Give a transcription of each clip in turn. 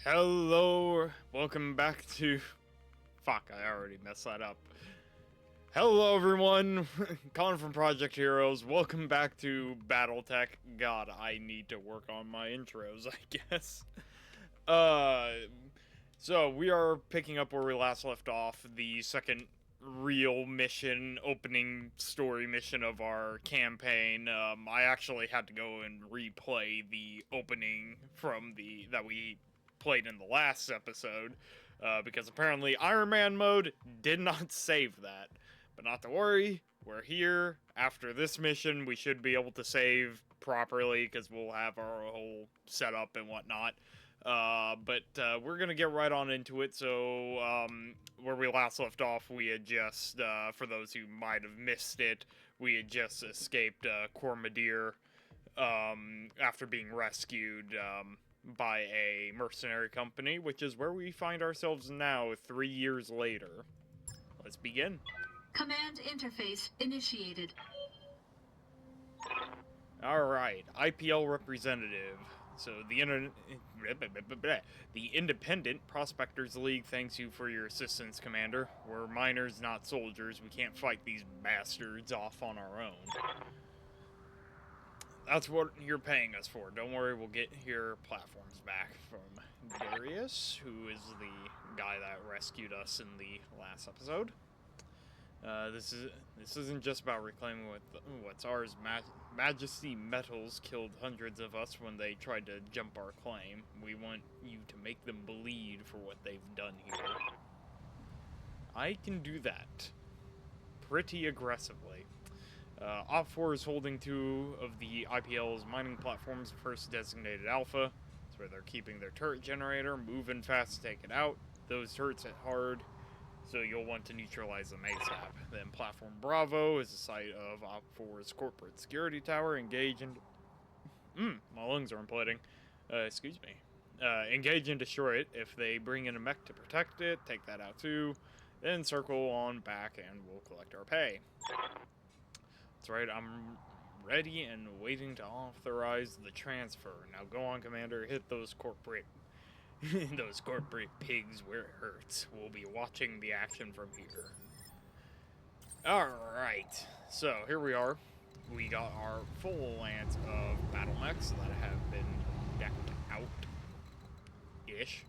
Hello, welcome back to... Fuck, I already messed that up. Hello everyone, Colin from Project Heroes, welcome back to BattleTech. God, I need to work on my intros, I guess. So we are picking up where we last left off, the second real mission, opening story mission of our campaign. I actually had to go and replay the opening from that we played in the last episode, because apparently Iron Man mode did not save that. But not to worry, we're here. After this mission, we should be able to save properly, because we'll have our whole setup and whatnot. But we're gonna get right on into it. So, where we last left off, we had just, for those who might have missed it, we had just escaped Cormadir, after being rescued, by a mercenary company, which is where we find ourselves now, 3 years later. Let's begin. Command interface initiated. Alright, IPL representative. So, the Independent Prospectors League thanks you for your assistance, Commander. We're miners, not soldiers. We can't fight these bastards off on our own. That's what you're paying us for. Don't worry, we'll get your platforms back from Darius, who is the guy that rescued us in the last episode. This isn't just about reclaiming what's ours. Majesty Metals killed hundreds of us when they tried to jump our claim. We want you to make them bleed for what they've done here. I can do that pretty aggressively. Op4 is holding 2 of the IPL's mining platforms, first designated Alpha. That's where they're keeping their turret generator, moving fast to take it out. Those turrets hit hard, so you'll want to neutralize them ASAP. Then Platform Bravo is the site of Op4's corporate security tower. Engage and... my lungs are imploding. Excuse me. Engage and destroy it. If they bring in a mech to protect it, take that out too. Then circle on back and we'll collect our pay. That's right, I'm ready and waiting to authorize the transfer. Now go on, Commander, hit those corporate those corporate pigs where it hurts. We'll be watching the action from here. Alright, so here we are. We got our full lance of battle mechs that have been decked out-ish.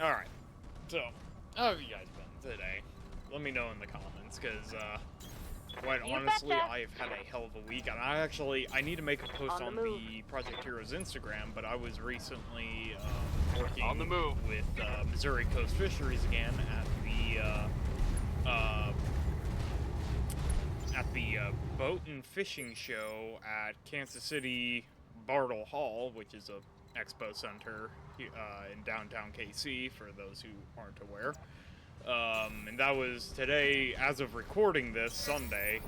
Alright, so, how have you guys been today? Let me know in the comments, because, quite honestly, I've had a hell of a week, and I need to make a post on the Project Heroes Instagram, but I was recently working with Missouri Coast Fisheries again at the boat and fishing show at Kansas City Bartle Hall, which is a expo center in downtown KC, for those who aren't aware. And that was today, as of recording this, Sunday,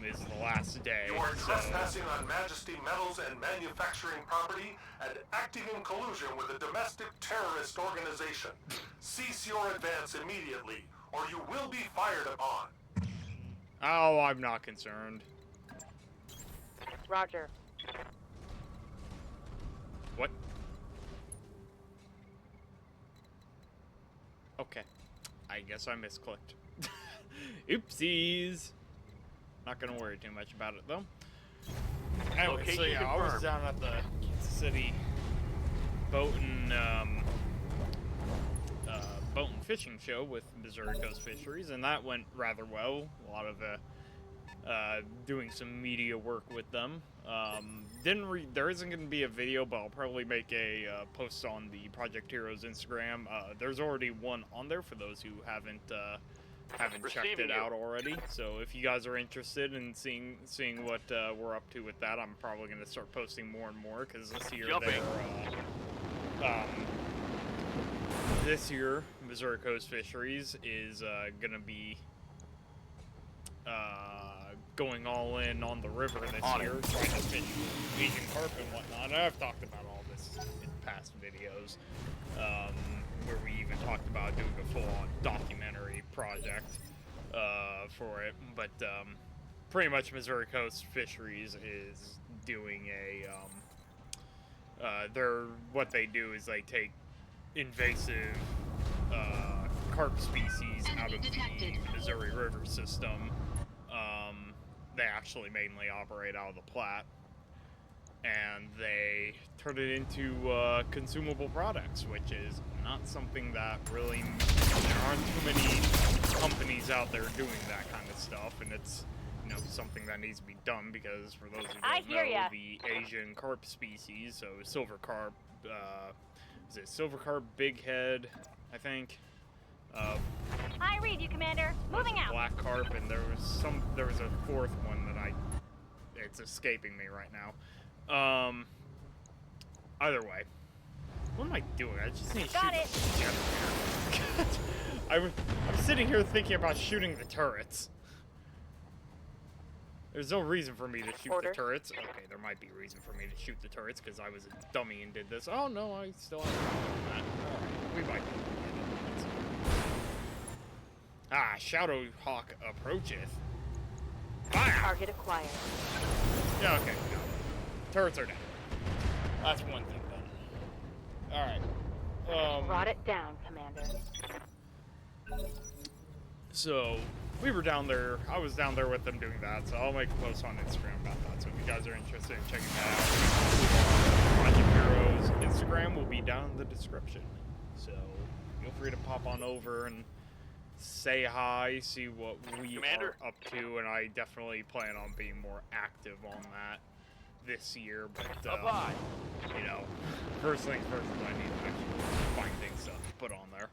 is the last day. You are trespassing on Majesty Metals and manufacturing property and acting in collusion with a domestic terrorist organization. Cease your advance immediately, or you will be fired upon. Oh, I'm not concerned. Roger. What? Okay. I guess I misclicked. Oopsies! Not gonna worry too much about it, though. Anyway, so yeah, I was down at the Kansas City boat and fishing show with Missouri Coast Fisheries, and that went rather well. A lot of doing some media work with them. There isn't going to be a video, but I'll probably make a post on the Project Heroes Instagram. There's already one on there for those who haven't checked it out already. So if you guys are interested in seeing what we're up to with that, I'm probably going to start posting more and more, because this year Missouri Coast Fisheries is going to be going all in on the river this year, trying to fish Asian carp and whatnot. I've talked about all this in past videos, where we even talked about doing a full-on documentary project for it. But pretty much Missouri Coast Fisheries is doing a what they do is they take invasive carp species out of the Missouri River system. They actually mainly operate out of the Platte, and they turn it into consumable products, which is not something that really, there aren't too many companies out there doing that kind of stuff, and it's, you know, something that needs to be done, because for those who don't know, the Asian carp species, so silver carp, is it silver carp, big head, I think, I read you, Commander. Moving out. black carp, and there was a fourth one that it's escaping me right now. Either way, what am I doing? I just need to shoot the generator. I'm sitting here thinking about shooting the turrets. There's no reason for me to shoot the turrets. Okay, there might be a reason for me to shoot the turrets, because I was a dummy and did this. Oh no, I still have that. Alright, we might be. Shadow Hawk approacheth. Fire! Target acquired. Yeah, okay. No. Turrets are down. That's one thing done. Alright. Brought it down, Commander. So, we were down there. I was down there with them doing that, so I'll make a post on Instagram about that. So if you guys are interested in checking that out, Project Heroes Instagram will be down in the description. So, feel free to pop on over and say hi, see what we are up to, and I definitely plan on being more active on that this year, but, you know, first things first is I need to actually find stuff to put on there.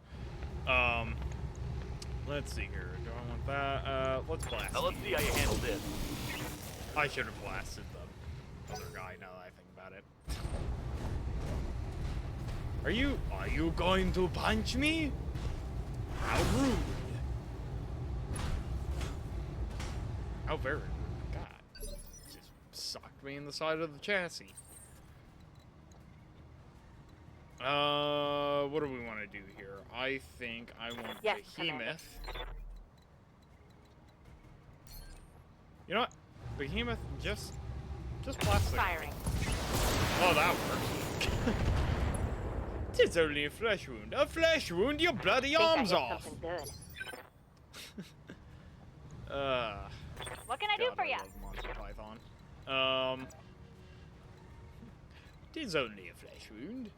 Let's see here, do I want that? Let's blast. Now let's see how you handle this. I should have blasted the other guy now that I think about it. Are you going to punch me? How rude. How very rude. God. Just socked me in the side of the chassis. What do we want to do here? I think I want Behemoth. You know what? Behemoth, just blast the guy. Oh, that worked. It's only a flesh wound. A flesh wound? Your bloody arms off! What can I do for you? Monster Python. Tis only a flesh wound.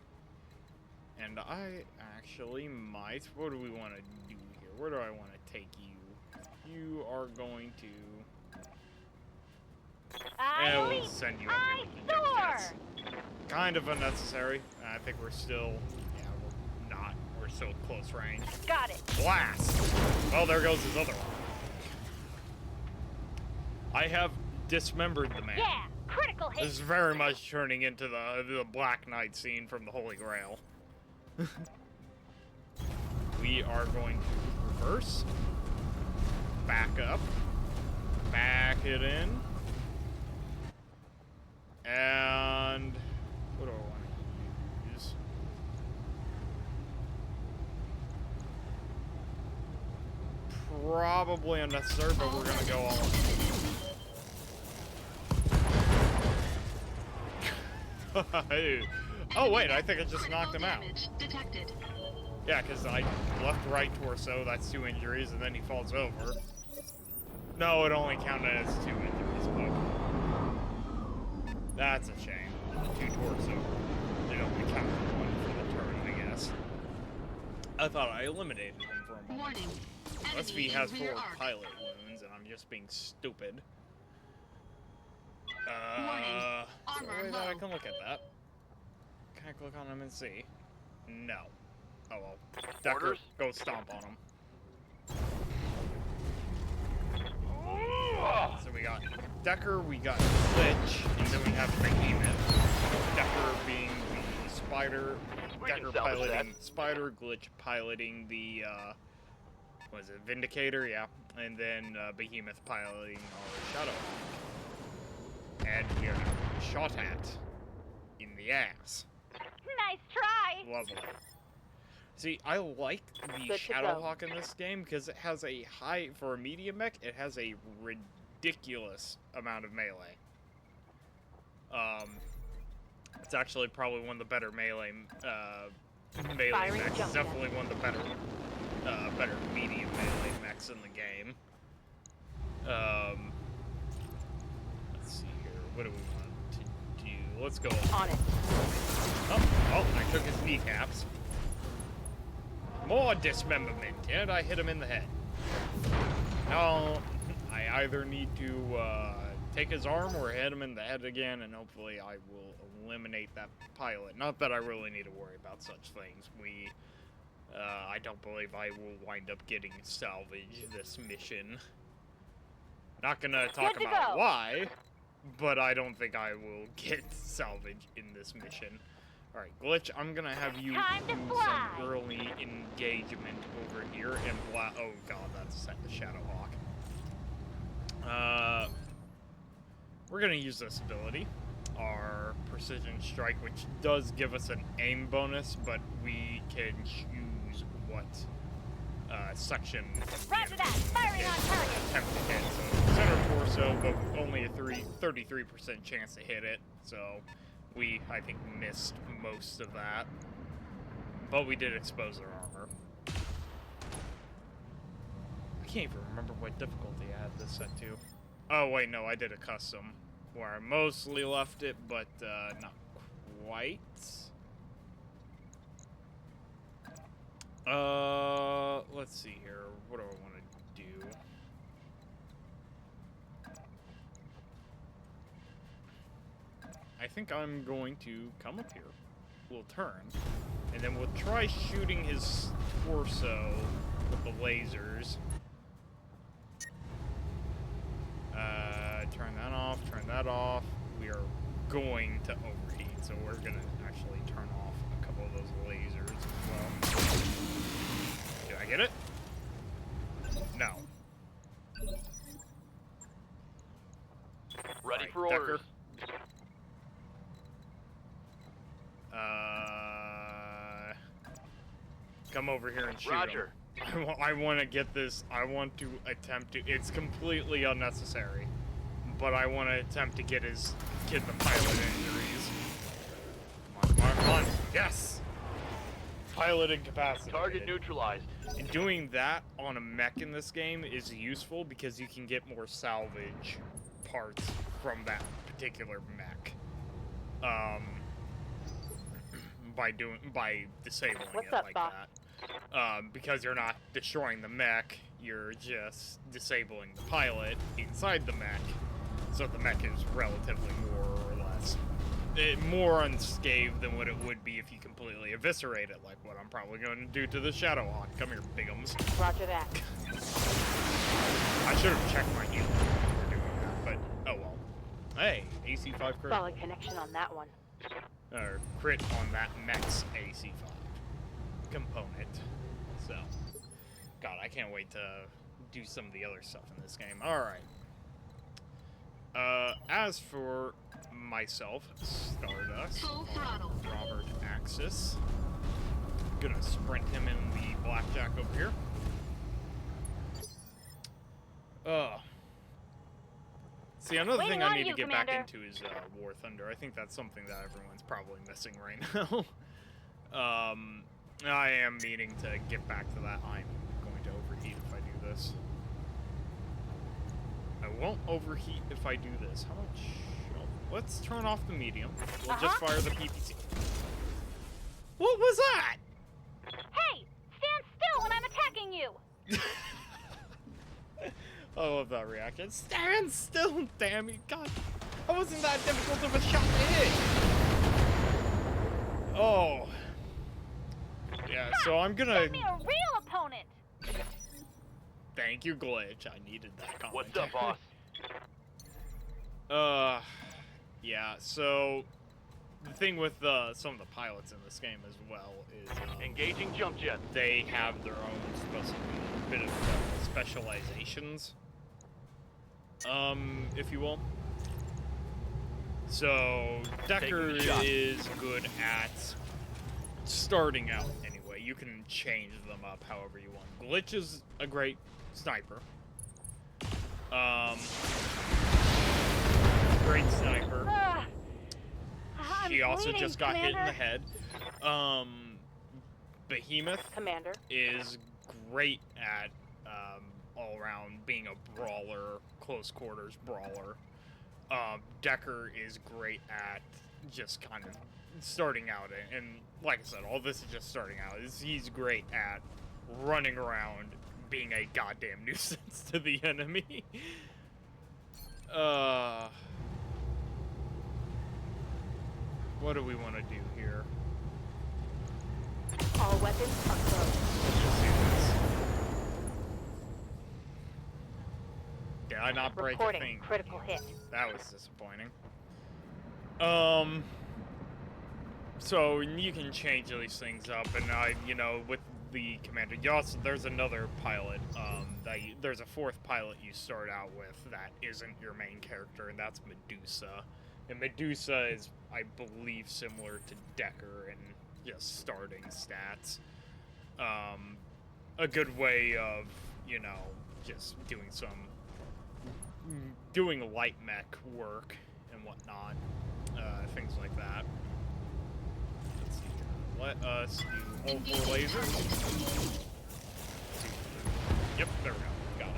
And I actually might. What do we want to do here? Where do I want to take you? You are going to. And we'll send you up here with the jets. Kind of unnecessary. I think we're still. Yeah, we're not. We're still close range. Got it. Blast! Well, there goes his other one. I have dismembered the man. Yeah, critical hit. This is very much turning into the Black Knight scene from the Holy Grail. We are going to reverse, back up, back it in, and what do I want to use? Probably unnecessary, but we're gonna go all in. Oh wait, I think I just knocked him out. Detected. Yeah, because I left, right torso, that's 2 injuries, and then he falls over. No, it only counted as 2 injuries, but that's a shame. 2 torso. It only counted 1 for the turn, I guess. I thought I eliminated him for a moment. Warning. Unless he has 4 pilot wounds, and I'm just being stupid. Warning. Armor wait, low. I can look at that. Can I click on him and see? No. Oh well. Decker, go stomp on him. So we got Decker, we got Glitch, and then we have Behemoth. Decker being the spider, Decker piloting spider, Glitch piloting the, what is it, Vindicator? Yeah. And then Behemoth piloting our Shadow Hawk. And we are now shot at in the ass. Nice try. Lovely. See, I like the Shadow Hawk in this game because it has a high, for a medium mech, it has a ridiculous amount of melee. It's actually probably one of the better melee melee Firing mechs. It's jump definitely one of the better medium melee mechs in the game. Let's see here. What do we want to do? Let's go On it. Oh, I took his kneecaps. More dismemberment, and I hit him in the head. Now, I either need to take his arm or hit him in the head again, and hopefully I will eliminate that pilot. Not that I really need to worry about such things. I don't believe I will wind up getting salvage this mission. Not gonna talk about why, but I don't think I will get salvage in this mission. Alright, Glitch, I'm gonna have you do some early engagement over here and oh god, that's the Shadowhawk. We're gonna use this ability, our Precision Strike, which does give us an aim bonus, but we can choose what section Roger that. Firing on target. attempt to hit. So center torso, but only a 33% chance to hit it. So we, I think, missed most of that. But we did expose their armor. I can't even remember what difficulty I had this set to. Oh wait, no, I did a custom where I mostly left it, but not quite. Let's see here. What do I want to do? I think I'm going to come up here. We'll turn, and then we'll try shooting his torso with the lasers. Turn that off, turn that off. We are going to overheat, so we're gonna actually turn off a couple of those lasers as well. Did I get it? No. Ready Right, for orders. Come over here and shoot Roger. him. I want to get this. I want to attempt to. It's completely unnecessary, but I want to attempt to get the pilot injuries. Come on, come on, come on. Yes! Pilot incapacitated. Target neutralized. And doing that on a mech in this game is useful because you can get more salvage parts from that particular mech. By disabling What's it up, like boss? that. Because you're not destroying the mech, you're just disabling the pilot inside the mech, so the mech is relatively more or less more unscathed than what it would be if you completely eviscerate it, like what I'm probably going to do to the Shadowhawk. Come here, bigums. Roger that. I should have checked my healing before doing that, but oh well. Hey, AC5 crit. Solid connection on that one. Or crit on that mech's AC5 component. So, God, I can't wait to do some of the other stuff in this game. Alright. As for myself, Stardust, Full throttle. Robert Axis. Gonna sprint him in the blackjack over here. See, another thing I need to get back into is War Thunder. I think that's something that everyone's probably missing right now. I am meaning to get back to that. I'm going to overheat if I do this. I won't overheat if I do this. How much? Oh, let's turn off the medium. We'll just fire the PPC. What was that? Hey! Stand still when I'm attacking you! I love that reaction. Stand still, damn it. God, that wasn't that difficult of a shot to hit. Oh. Yeah, so I'm gonna... Get me a real opponent! Thank you, Glitch. I needed that comment. What's up, boss? Yeah, so... The thing with some of the pilots in this game as well is... Engaging jump jet. They have their own bit of specializations. If you will. So, Decker is good at starting out anyway. You can change them up however you want. Glitch is a great sniper. Great sniper. She also bleeding, just got hit in the Commander. head. Behemoth Commander. is great at all around being a brawler, close quarters brawler. Decker is great at just kind of starting out, and like I said, all this is just starting out. He's great at running around, being a goddamn nuisance to the enemy. What do we want to do here? All weapons are closed. Let's just do this. Did I not break a Reporting thing? critical hit. That was disappointing. So you can change these things up, and with the commander, there's another pilot, there's a fourth pilot you start out with that isn't your main character, and that's Medusa. And Medusa is, I believe, similar to Decker in just starting stats. A good way of, just doing light mech work and whatnot, things like that. Let's see. Let us do all 4 lasers. Yep, there we go. Got it.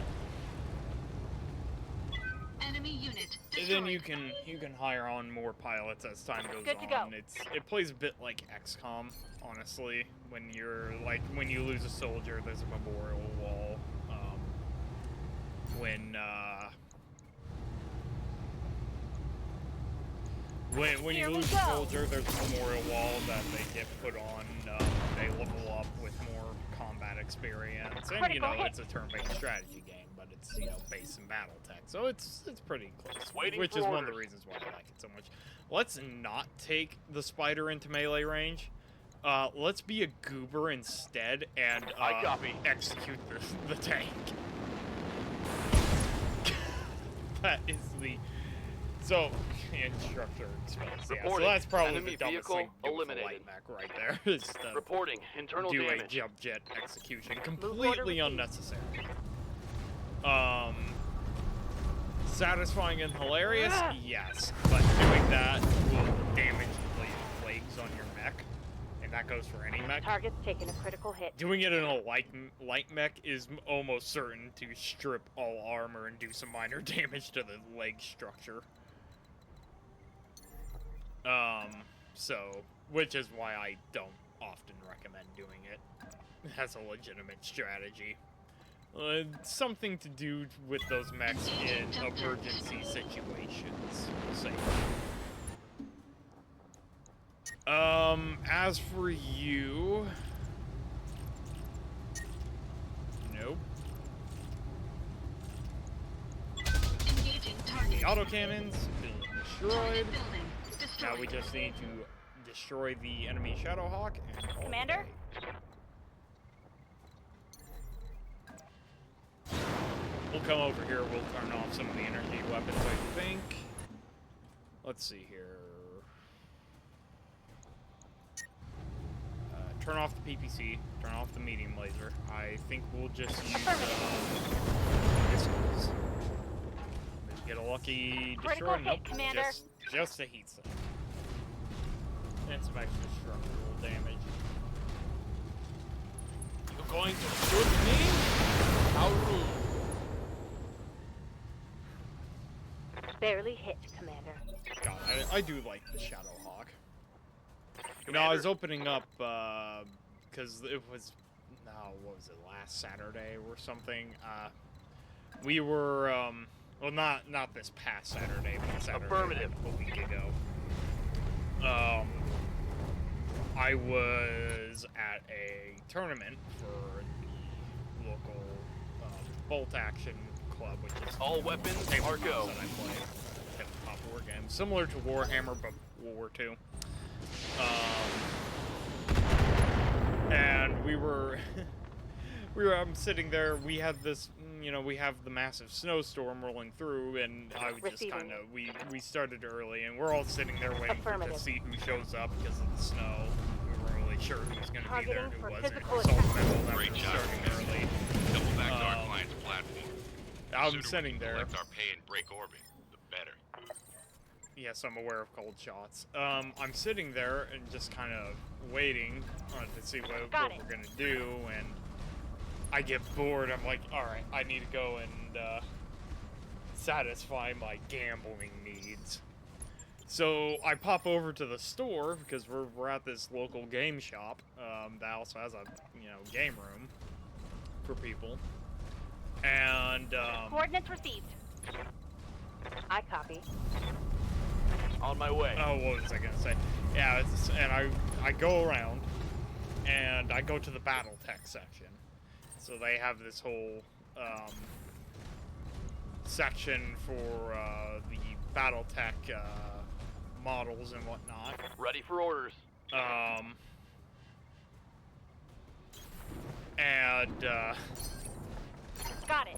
Enemy unit And then you can hire on more pilots as time goes Good to on. go. It plays a bit like XCOM, honestly. When you lose a soldier, there's a memorial wall. When you Here we lose a go. soldier, there's a memorial wall that they get put on. They level up with more combat experience, and Critical hit. it's a turn-based strategy game, but it's based in BattleTech, so it's pretty close. Waiting which for is one of the orders. reasons why I like it so much. Let's not take the spider into melee range. Let's be a goober instead and I copy. execute the tank. That is the instructor expense. Yeah, so Reporting. that's probably Enemy the dumbest vehicle thing to do with a eliminated. light mech right there. Is to Reporting internal do a damage. jump jet execution, order completely received. unnecessary. Satisfying and hilarious, yes, but doing that will damage the legs on your mech, and that goes for any mech. Target's taking a critical hit. Doing it in a light mech is almost certain to strip all armor and do some minor damage to the leg structure. Which is why I don't often recommend doing it as a legitimate strategy. Something to do with those mechs in emergency situations, we'll say. As for you... Nope. engaging target. The autocannons being destroyed. Target building Now destroyed. we just need to destroy the enemy Shadowhawk and call it a Commander? day. We'll come over here, we'll turn off some of the energy weapons, I think. Let's see here. Turn off the PPC, turn off the medium laser. I think we'll just use missiles. Maybe get a lucky Critical destroy. hit, Nope, Commander. just a heat sink. And some extra structural damage. You're going to shoot me? How rude. Barely hit, Commander. God, I do like the Shadowhawk. I was opening up, because it was, what was it, last Saturday or something? We were, well, not this past Saturday, but Saturday Affirmative. like a week ago. I was at a tournament for the local Bolt Action Club, which is All weapons are tabletops go. that I play. Tabletop war game, similar to Warhammer, but World War II. And we were, I'm sitting there. We had this, we have the massive snowstorm rolling through, and I was just Receiving. kind of, we started early, and we're all sitting there waiting Affirmative. to see who shows up because of the snow. We weren't really sure who was going to be there and Targeting who for wasn't. physical We saw the attack. memo that Great we were job, starting Commander. early. Double back to our Um, client's platform. I'm Sooner we sitting can there. collect our pay and break orbit, the better. Yes, I'm aware of cold shots. I'm sitting there and just kind of waiting to see what we're gonna do, and I get bored. I'm like, alright, I need to go and satisfy my gambling needs. So I pop over to the store because we're at this local game shop that also has a game room for people, and Coordinates received. I copy. On my way. oh, what was I gonna say? Yeah, and I go around and I go to the BattleTech section. So they have this whole section for the BattleTech models and whatnot. Ready for orders. And Got it.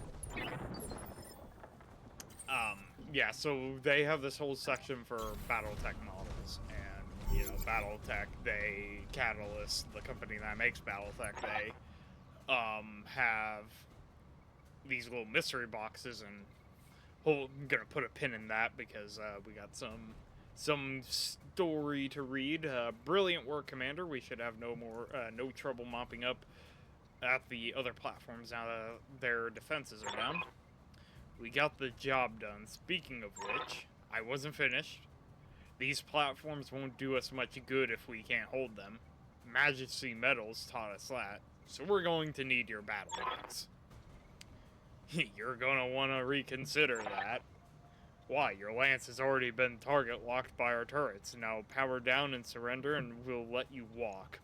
yeah, so they have this whole section for BattleTech models, and BattleTech, Catalyst, the company that makes BattleTech, they have these little mystery boxes, and I'm gonna put a pin in that because we got some story to read. Brilliant work, Commander. We should have no trouble mopping up at the other platforms now that their defenses are down. We got the job done. Speaking of which, I wasn't finished. These platforms won't do us much good if we can't hold them. Majesty Metals taught us that, so we're going to need your battle axe. You're gonna want to reconsider that. Why? Your lance has already been target locked by our turrets. Now power down and surrender, and we'll let you walk.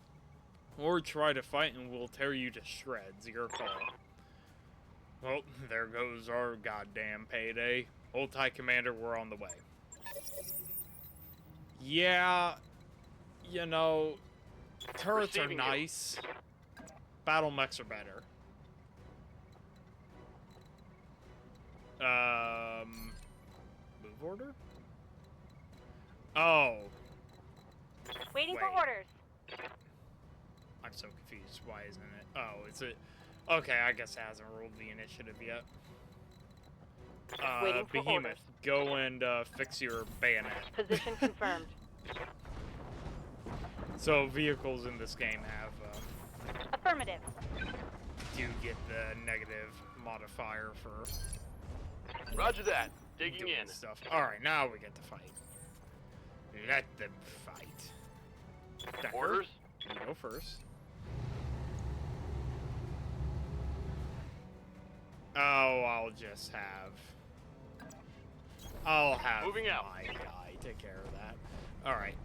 Or try to fight and we'll tear you to shreds. Your call. Well, there goes our goddamn payday. Hold tight, Commander, we're on the way. Yeah, turrets are nice. Battle mechs are better. Move order? Oh. Waiting for Wait. orders. I'm so confused. Why isn't it? Oh, is it? Okay, I guess it hasn't rolled the initiative yet. Waiting for Behemoth, orders. go and fix your bayonet. Position confirmed. So vehicles in this game have Affirmative. do get the negative modifier for Roger that. Digging doing in. stuff. All right, now we get to fight. Let them fight. Decker, Orders. you go first. Oh, I'll have Moving out. my guy take care of that. Alright,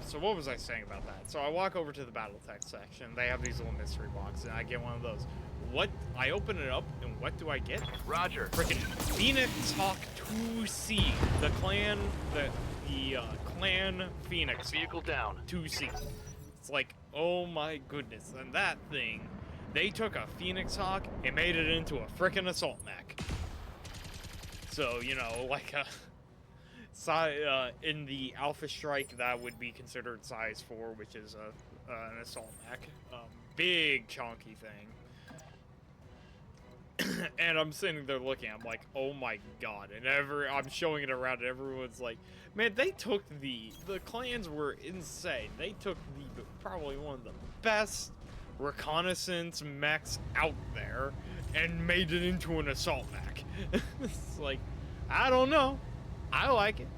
so what was I saying about that? So I walk over to the BattleTech section. They have these little mystery boxes, and I get one of those. I open it up, and what do I get? Roger. Freaking Phoenix Hawk 2C. The clan Phoenix Vehicle Hawk down. 2C. It's like, oh my goodness. And that thing, they took a Phoenix Hawk and made it into a frickin' assault mech. So, like in the Alpha Strike, that would be considered size 4, which is an assault mech. Big, chunky thing. And I'm sitting there looking, I'm like, oh my god. And I'm showing it around, and everyone's like, man, they took the clans were insane. They took probably one of the best reconnaissance mechs out there and made it into an assault mech. It's like, I don't know. I like it.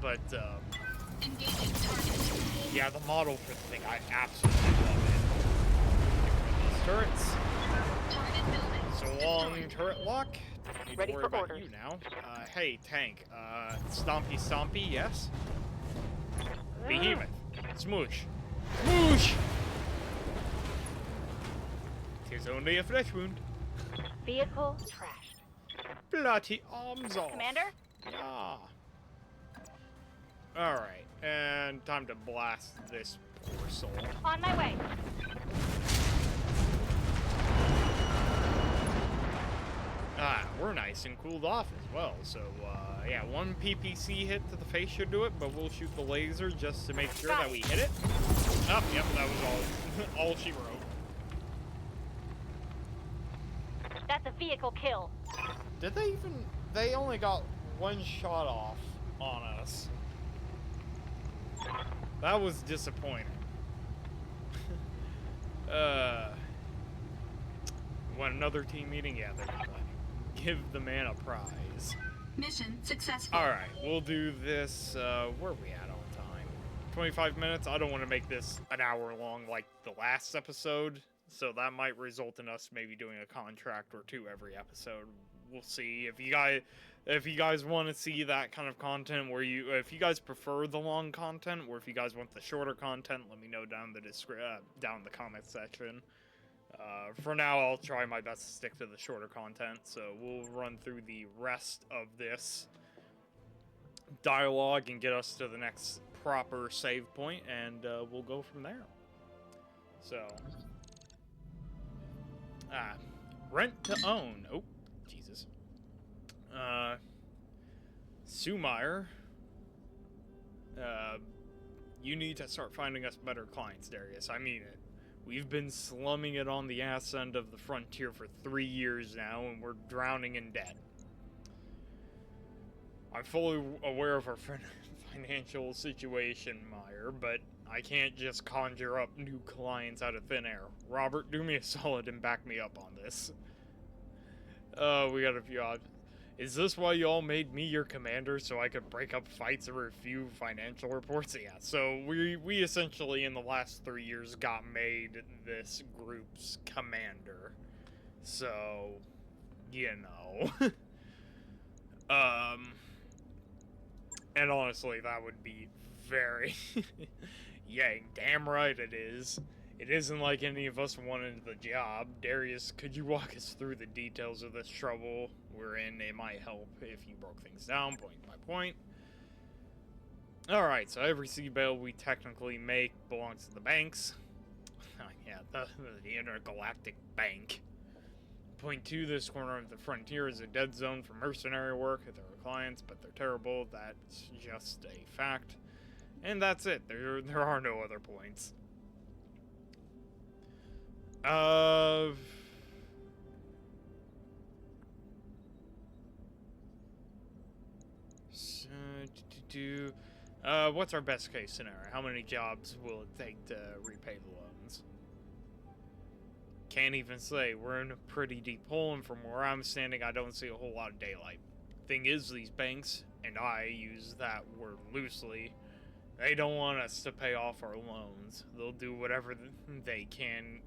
But Engaging target. yeah, the model for the thing, I absolutely love it. Turrets. Target building. So long, Destroyed. turret lock. Need Ready to worry for about orders. you now. Hey, tank. Stompy, stompy, yes. Behemoth. Smoosh. Smoosh! 'Tis only a flesh wound. Vehicle trashed. Bloody arms off. Commander? Ah. Alright, and time to blast this poor soul. On my way. Ah, we're nice and cooled off as well, so, yeah, one PPC hit to the face should do it, but we'll shoot the laser just to make sure that we hit it. Oh, yep, that was all she wrote. That's a vehicle kill. Did they even they only got one shot off on us. That was disappointing. Want another team meeting? Yeah, they're complaining. Give the man a prize. Mission successful. Alright, we'll do this, where are we at on time? 25 minutes? I don't want to make this an hour long like the last episode, so that might result in us maybe doing a contract or two every episode. We'll see. If you guys want to see that kind of content, if you guys prefer the long content, or if you guys want the shorter content, let me know down in the comment section. For now, I'll try my best to stick to the shorter content, so we'll run through the rest of this dialogue and get us to the next proper save point, and we'll go from there. So, rent to own. Oh, Jesus. Sumeyer, you need to start finding us better clients, Darius. I mean it. We've been slumming it on the ass end of the frontier for 3 years now, and we're drowning in debt. I'm fully aware of our financial situation, Meyer, but I can't just conjure up new clients out of thin air. Robert, do me a solid and back me up on this. We got a few odds. Is this why y'all made me your commander, so I could break up fights and review financial reports? Yeah, so we essentially in the last 3 years got made this group's commander. So, you know. And honestly, that would be very... Yang, damn right it is. It isn't like any of us wanted the job. Darius, could you walk us through the details of this trouble we're in? It might help if you broke things down point by point. Alright, so every sea bale we technically make belongs to the banks. Yeah, the intergalactic bank. Point 2, this corner of the frontier is a dead zone for mercenary work. There are clients, but they're terrible. That's just a fact. And that's it. There are no other points. What's our best case scenario? How many jobs will it take to repay the loans? Can't even say. We're in a pretty deep hole, and from where I'm standing, I don't see a whole lot of daylight. Thing is, these banks, and I use that word loosely, they don't want us to pay off our loans. They'll do whatever they can.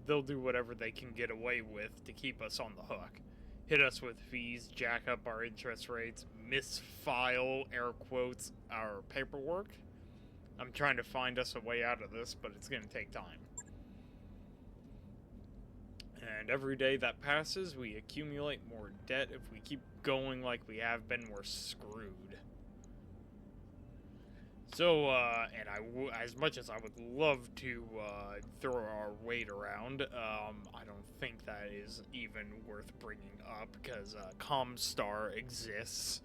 They'll do whatever they can get away with to keep us on the hook. Hit us with fees, jack up our interest rates, misfile, air quotes, our paperwork. I'm trying to find us a way out of this, but it's going to take time. And every day that passes, we accumulate more debt. If we keep going like we have been, we're screwed. So, as much as I would love to throw our weight around, I don't think that is even worth bringing up, because Comstar exists.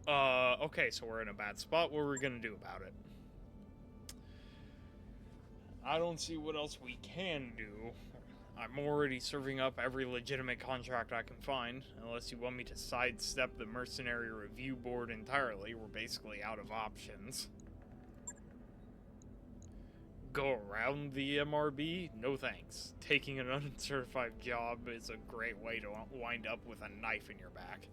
Okay, so we're in a bad spot. What are we gonna do about it? I don't see what else we can do. I'm already serving up every legitimate contract I can find. Unless you want me to sidestep the Mercenary Review Board entirely, we're basically out of options. Go around the MRB? No thanks. Taking an uncertified job is a great way to wind up with a knife in your back.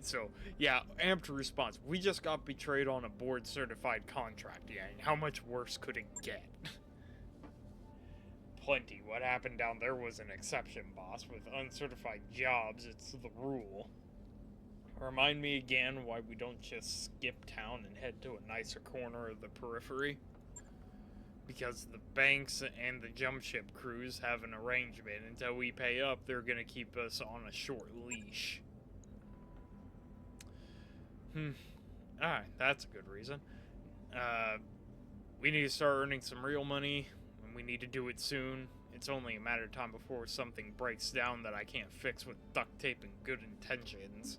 So, yeah, amped response. We just got betrayed on a board-certified contract, Yang. How much worse could it get? Plenty. What happened down there was an exception, boss. With uncertified jobs, it's the rule. Remind me again why we don't just skip town and head to a nicer corner of the periphery. Because the banks and the jump ship crews have an arrangement. Until we pay up, they're gonna keep us on a short leash. Alright, that's a good reason. We need to start earning some real money, and we need to do it soon. It's only a matter of time before something breaks down that I can't fix with duct tape and good intentions.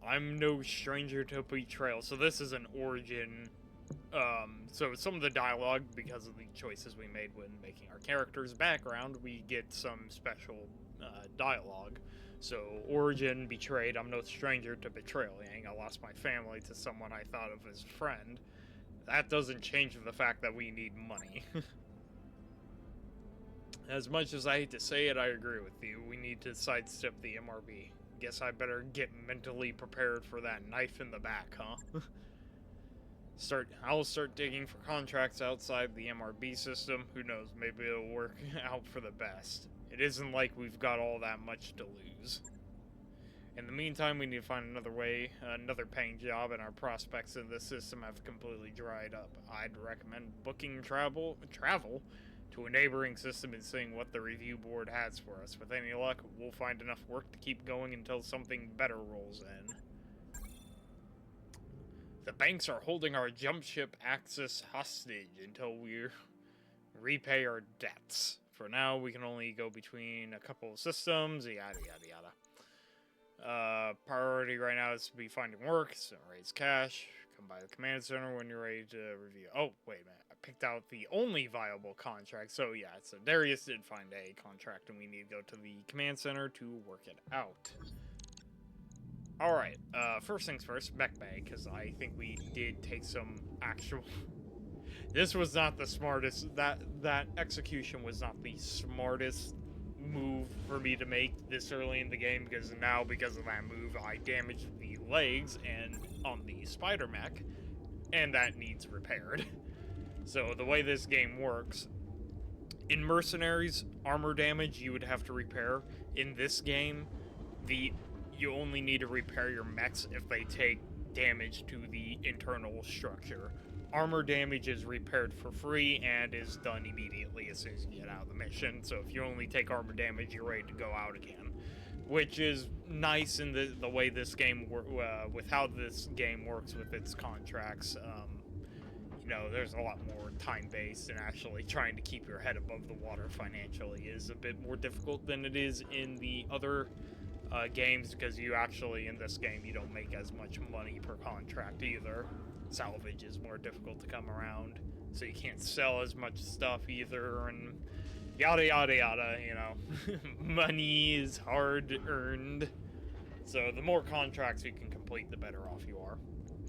I'm no stranger to betrayal, so this is an origin So some of the dialogue, because of the choices we made when making our character's background, we get some special dialogue. So, origin, betrayed, I'm no stranger to betraying. I lost my family to someone I thought of as a friend. That doesn't change the fact that we need money. As much as I hate to say it, I agree with you. We need to sidestep the MRB. Guess I better get mentally prepared for that knife in the back, huh? I'll start digging for contracts outside the MRB system. Who knows, maybe it'll work out for the best. It isn't like we've got all that much to lose. In the meantime, we need to find another paying job, and our prospects in this system have completely dried up. I'd recommend booking travel to a neighboring system and seeing what the review board has for us. With any luck, we'll find enough work to keep going until something better rolls in. The banks are holding our jump ship access hostage until we repay our debts. For now, we can only go between a couple of systems, yada yada yada. Priority right now is to be finding work, so raise cash. Come by the command center when you're ready to review. Oh, wait a minute. I picked out the only viable contract. So yeah, so Darius did find a contract, and we need to go to the command center to work it out. Alright, first things first, mech bay, because I think we did take some actual... This was not the smartest, that execution was not the smartest move for me to make this early in the game, because now, because of that move, I damaged the legs and on the spider mech, and that needs repaired. So the way this game works, in Mercenaries, armor damage you would have to repair. In this game, you only need to repair your mechs if they take damage to the internal structure. Armor damage is repaired for free and is done immediately as soon as you get out of the mission. So if you only take armor damage, you're ready to go out again. Which is nice in the way this game with how this game works with its contracts. You know, there's a lot more time-based, and actually trying to keep your head above the water financially is a bit more difficult than it is in the other games, because you actually, in this game, you don't make as much money per contract either. Salvage is more difficult to come around, so you can't sell as much stuff either, and yada yada yada, you know. Money is hard earned, so the more contracts you can complete, the better off you are.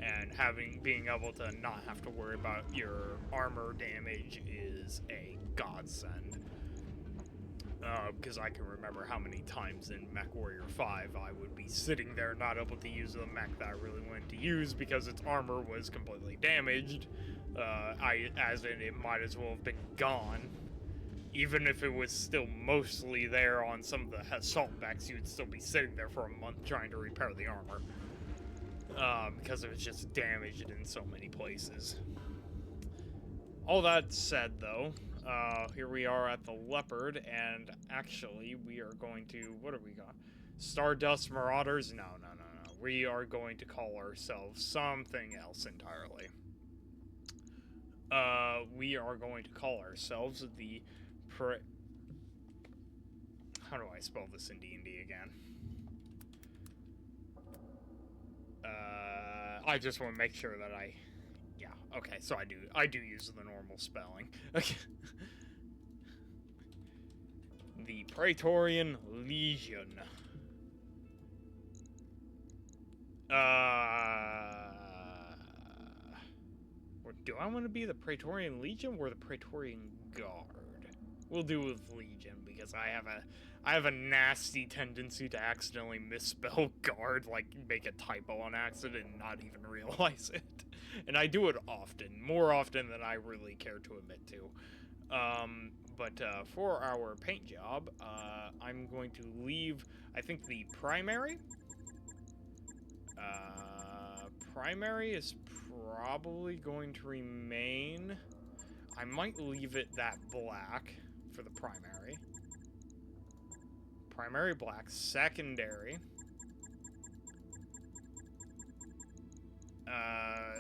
And being able to not have to worry about your armor damage is a godsend. Because I can remember how many times in MechWarrior 5 I would be sitting there not able to use the mech that I really wanted to use because its armor was completely damaged. As in, it might as well have been gone. Even if it was still mostly there on some of the assault mechs, you would still be sitting there for a month trying to repair the armor. Because it was just damaged in so many places. All that said, though, here we are at the Leopard, and actually, we are going to, what have we got? Stardust Marauders? No. We are going to call ourselves something else entirely. We are going to call ourselves the how do I spell this in D&D again? I just want to make sure that yeah, okay, so I do use the normal spelling. Okay. The Praetorian Legion. Or do I want to be the Praetorian Legion or the Praetorian Guard? We'll do with Legion, because I have a nasty tendency to accidentally misspell guard, like make a typo on accident and not even realize it. And I do it often, more often than I really care to admit to. But for our paint job, I'm going to leave, I think, the primary. Primary is probably going to remain. I might leave it that black for the primary. Primary black. Secondary.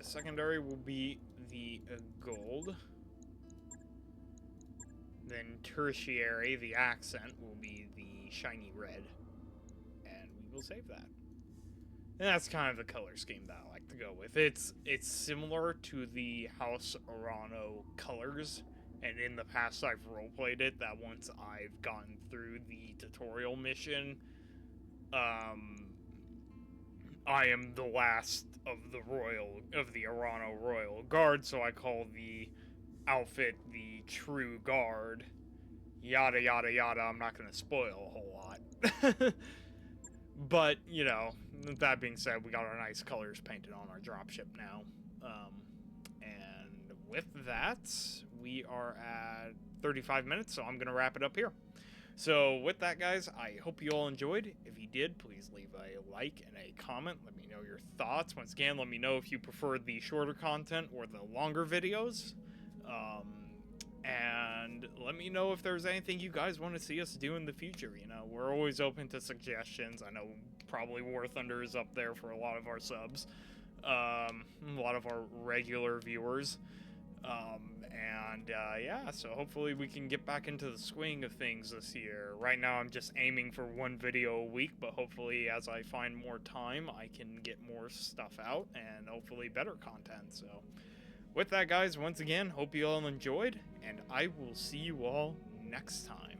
Secondary will be the gold. Then tertiary, the accent, will be the shiny red. And we will save that. And that's kind of the color scheme that I like to go with. It's similar to the House Arano colors, and in the past I've roleplayed it that once I've gotten through the tutorial mission, I am the last of the Arano Royal Guard, so I call the outfit the True Guard. Yada yada yada, I'm not gonna spoil a whole lot. But, you know, that being said, we got our nice colors painted on our dropship now. And with that, we are at 35 minutes, so I'm going to wrap it up here. So with that, guys, I hope you all enjoyed. If you did, please leave a like and a comment. Let me know your thoughts. Once again, let me know if you prefer the shorter content or the longer videos. And let me know if there's anything you guys want to see us do in the future. You know, we're always open to suggestions. I know probably War Thunder is up there for a lot of our subs, a lot of our regular viewers. Yeah, so hopefully we can get back into the swing of things this year. Right now I'm just aiming for one video a week, but hopefully as I find more time, I can get more stuff out and hopefully better content. So with that, guys, once again, hope you all enjoyed, and I will see you all next time.